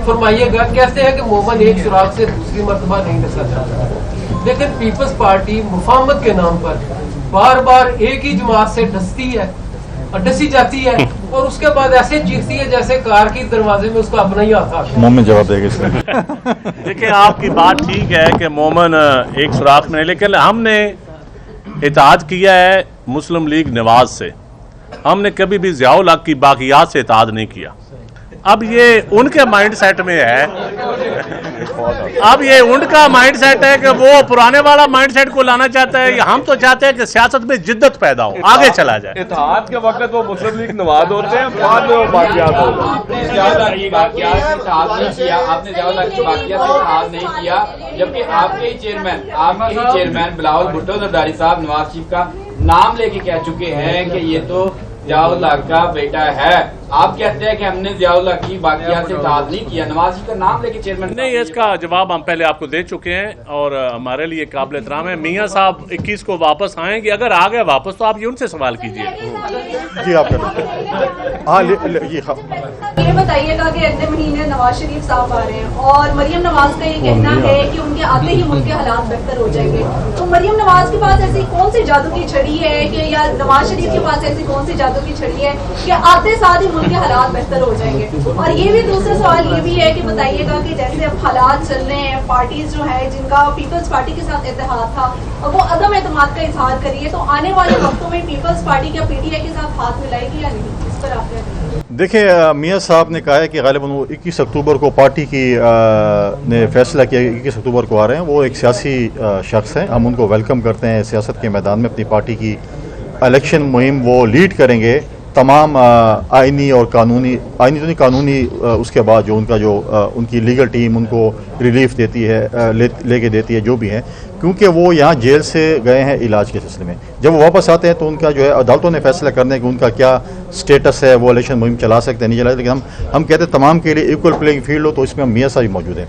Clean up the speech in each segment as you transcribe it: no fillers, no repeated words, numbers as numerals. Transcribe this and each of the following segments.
فرمائیے گا کیسے ہے کہ مومن ایک سراغ سے دوسری مرتبہ نہیں ڈسا جاتا، لیکن پیپلز پارٹی مفاہمت کے نام پر بار بار ایک ہی جماعت سے ڈستی ہے اور ڈسی جاتی ہے اور اس کے بعد ایسے چیختی ہے جیسے کار کی دروازے میں اس کا اپنا ہی ہاتھ آ گیا۔ مومن جواب دے گا اس میں۔ دیکھیں آپ کی بات ٹھیک ہے کہ مومن ایک سوراخ میں، لیکن ہم نے اتحاد کیا ہے مسلم لیگ نواز سے، ہم نے کبھی بھی ضیاء الحق کی باقیات سے اتحاد نہیں کیا۔ اب یہ ان کے مائنڈ سیٹ میں ہے، اب یہ ان کا مائنڈ سیٹ ہے کہ وہ پرانے والا مائنڈ سیٹ کو لانا چاہتا ہے، ہم تو چاہتے ہیں کہ سیاست میں جدت پیدا ہو، آگے چلا جائے۔ اتحاد کے وقت وہ مسلم لیگ نواز ہوتے ہیں، بعد میں وہ باقیات ہوتے ہیں۔ آپ نے ضیاء الحق کی باقیات سے اتحاد نہیں کیا، آپ نے ضیاء الحق کی باقیات سے اتحاد نہیں کیا، جبکہ آپ کے ہی چیئرمین بلاول بھٹو زرداری صاحب نواز شریف کا نام لے کے کہہ چکے ہیں کہ یہ تو ضیاء الحق کا بیٹا ہے۔ آپ کہتے ہیں کہ ہم نے ضیاء الحق کی باقیات سے اتحاد نہیں کیا، نواز شریف کا نام لے کے چیئرمین نہیں، اس کا جواب ہم پہلے آپ کو دے چکے ہیں اور ہمارے لیے قابل احترام ہے۔ میاں صاحب 21 کو واپس آئیں گے، اگر آ گئے واپس تو آپ یہ ان سے سوال کیجیے۔ جی آپ یہ بتائیے گا کہ اگلے مہینے نواز شریف صاحب آ رہے ہیں اور مریم نواز کا یہ کہنا ہے کہ ان کے آتے ہی ملک کے حالات بہتر ہو جائیں گے، تو مریم نواز کے پاس ایسی کون سی جادو کی چھڑی ہے کہ یا نواز شریف کے پاس ایسی کون سی جادو کی چھڑی ہے کہ آتے ساتھ ہی ملک کے حالات بہتر ہو جائیں گے؟ اور یہ بھی دوسرا سوال یہ بھی ہے کہ بتائیے گا کہ جیسے اب حالات چل رہے ہیں، پارٹیز جو ہے جن کا پیپلز پارٹی کے ساتھ اتحاد تھا اور وہ عدم اعتماد کا اظہار کریے، تو آنے والے وقتوں میں پیپلز پارٹی کیا پی ٹی آئی کے ساتھ ہاتھ ملائے گی یا نہیں؟ اس پر آپ کیا کہیں گے؟ دیکھیں، میاں صاحب نے کہا ہے کہ غالباً وہ 21 اکتوبر کو پارٹی کی نے فیصلہ کیا 21 اکتوبر کو آ رہے ہیں۔ وہ ایک سیاسی شخص ہیں، ہم ان کو ویلکم کرتے ہیں سیاست کے میدان میں۔ اپنی پارٹی کی الیکشن مہم وہ لیڈ کریں گے، تمام آئینی اور قانونی اس کے بعد جو ان کا ان کی لیگل ٹیم ان کو ریلیف دیتی ہے، لے کے دیتی ہے جو بھی ہے، کیونکہ وہ یہاں جیل سے گئے ہیں علاج کے سلسلے میں۔ جب وہ واپس آتے ہیں تو ان کا جو ہے عدالتوں نے فیصلہ کرنا ہے کہ ان کا کیا سٹیٹس ہے، وہ الیکشن مہم چلا سکتے ہیں نہیں چلا سکتے، لیکن ہم کہتے ہیں تمام کے لیے ایکول پلینگ فیلڈ ہو، تو اس میں ہم میاں صاحب موجود ہیں۔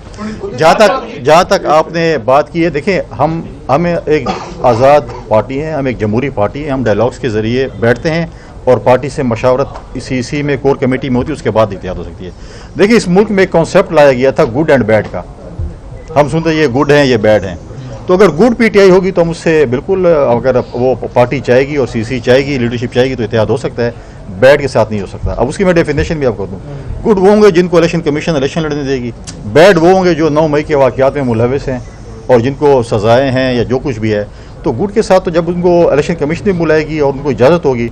جہاں تک آپ نے بات کی ہے، دیکھیں ہمیں ایک آزاد پارٹی ہے، ہم ایک جمہوری پارٹی ہے، ہم ڈائلاگس کے ذریعے بیٹھتے ہیں اور پارٹی سے مشاورت اسی میں کور کمیٹی میں ہوتی ہے، اس کے بعد اتحاد ہو سکتی ہے۔ دیکھیں، اس ملک میں ایک کانسیپٹ لایا گیا تھا گڈ اینڈ بیڈ کا، ہم سنتے ہیں یہ گڈ ہیں یہ بیڈ ہیں، تو اگر گڈ پی ٹی آئی ہوگی تو ہم اس سے بالکل، اگر وہ پارٹی چاہے گی اور سی سی چاہے گی، لیڈرشپ چاہے گی تو اتحاد ہو سکتا ہے، بیڈ کے ساتھ نہیں ہو سکتا۔ اب اس کی میں ڈیفینیشن بھی آپ کو دوں، گڈ وہ ہوں گے جن کو الیکشن کمیشن الیکشن لڑنے دے گی، بیڈ وہ ہوں گے جو 9 مئی کے واقعات میں ملوث ہیں اور جن کو سزائیں ہیں یا جو کچھ بھی ہے۔ تو گڈ کے ساتھ تو جب ان کو الیکشن کمیشن بھی بلائے گی اور ان کو اجازت ہوگی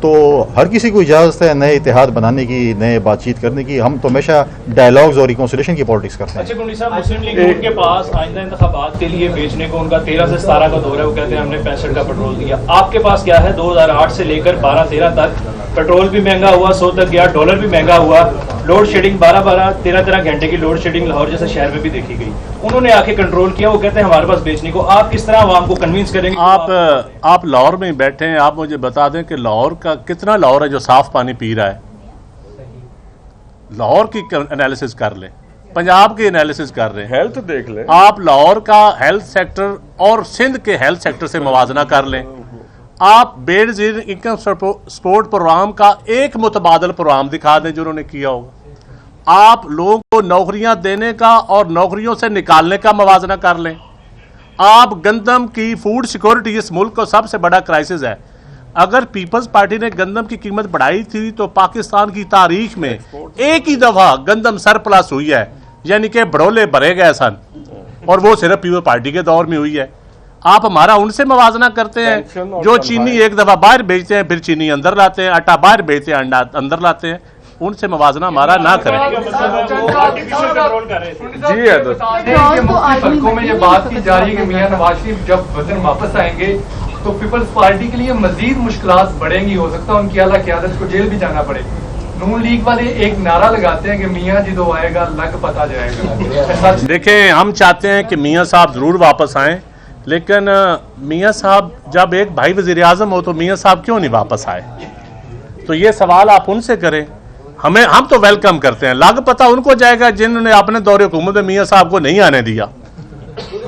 تو ہر کسی کو اجازت ہے نئے اتحاد بنانے کی، نئے بات چیت کرنے کی۔ ہم تو ہمیشہ ڈائلاگز اور ریکنسیلیشن کی پالیٹکس کرتے ہیں۔ اچھا گنڈی صاحب، مسلم لیگ نون کے پاس آئندہ انتخابات کے لیے بیچنے کو ان کا 13 سے 17 کا دور ہے، وہ کہتے ہیں ہم نے 65 کا پیٹرول دیا۔ آپ کے پاس کیا ہے؟ 2008 سے لے کر 12-13 تک پیٹرول بھی مہنگا ہوا، 100 تک گیا، ڈالر بھی مہنگا ہوا، لوڈ شیڈنگ 13 گھنٹے کی لوڈ شیڈنگ لاہور جیسے شہر میں بھی دیکھی گئی۔ انہوں نے آ کے کنٹرول کیا، وہ کہتے ہیں ہمارے پاس بیچنے کو۔ آپ کس طرح عوام کو کنوینس کریں گے؟ آپ لاہور میں بیٹھے ہیں، آپ مجھے بتا دیں کہ لاہور کا کتنا لاہور ہے جو صاف پانی پی رہا ہے؟ لاہور کی انالیسس کر لیں، پنجاب کی انالیسس کر رہے ہیں، ہیلتھ دیکھ لیں، آپ لاہور کا ہیلتھ سیکٹر اور سندھ کے ہیلتھ سیکٹر سے موازنہ کر لیں۔ آپ بیڈ زیر انکم سپورٹ پروگرام کا ایک متبادل پروگرام دکھا دیں جو انہوں نے کیا ہوگا۔ آپ لوگوں کو نوکریاں دینے کا اور نوکریوں سے نکالنے کا موازنہ کر لیں۔ آپ گندم کی فوڈ سیکورٹی اس ملک کو سب سے بڑا کرائسس ہے۔ اگر پیپلز پارٹی نے گندم کی قیمت بڑھائی تھی تو پاکستان کی تاریخ میں ایک ہی دفعہ گندم سرپلس ہوئی ہے، یعنی کہ بڑولے بھرے گئے سن، اور وہ صرف پیپلز پارٹی کے دور میں ہوئی ہے۔ آپ ہمارا ان سے موازنہ کرتے ہیں جو چینی ایک دفعہ باہر بیچتے ہیں، پھر چینی اندر لاتے ہیں، آٹا باہر بیچتے ہیں، انڈا اندر لاتے ہیں۔ ان سے موازنہ ہمارا نہ کریں۔ جی ہے حلقوں میں یہ بات کی جا رہی ہے کہ میاں نواز شریف جب وطن واپس آئیں گے تو پیپلز پارٹی کے لیے مزید مشکلات بڑھیں گی، ہو سکتا ہے ان کی اعلیٰ قیادت کو جیل بھی جانا پڑے۔ نون لیگ والے ایک نعرہ لگاتے ہیں کہ میاں جدو آئے گا لگ پتا جائے گا۔ دیکھیں، ہم چاہتے ہیں کہ میاں صاحب ضرور واپس آئیں، لیکن میاں صاحب جب ایک بھائی وزیر اعظم ہو تو میاں صاحب کیوں نہیں واپس آئے؟ تو یہ سوال آپ ان سے کریں۔ ہم تو ویلکم کرتے ہیں، لگ پتہ ان کو جائے گا جنہوں نے اپنے دور حکومت میں میاں صاحب کو نہیں آنے دیا۔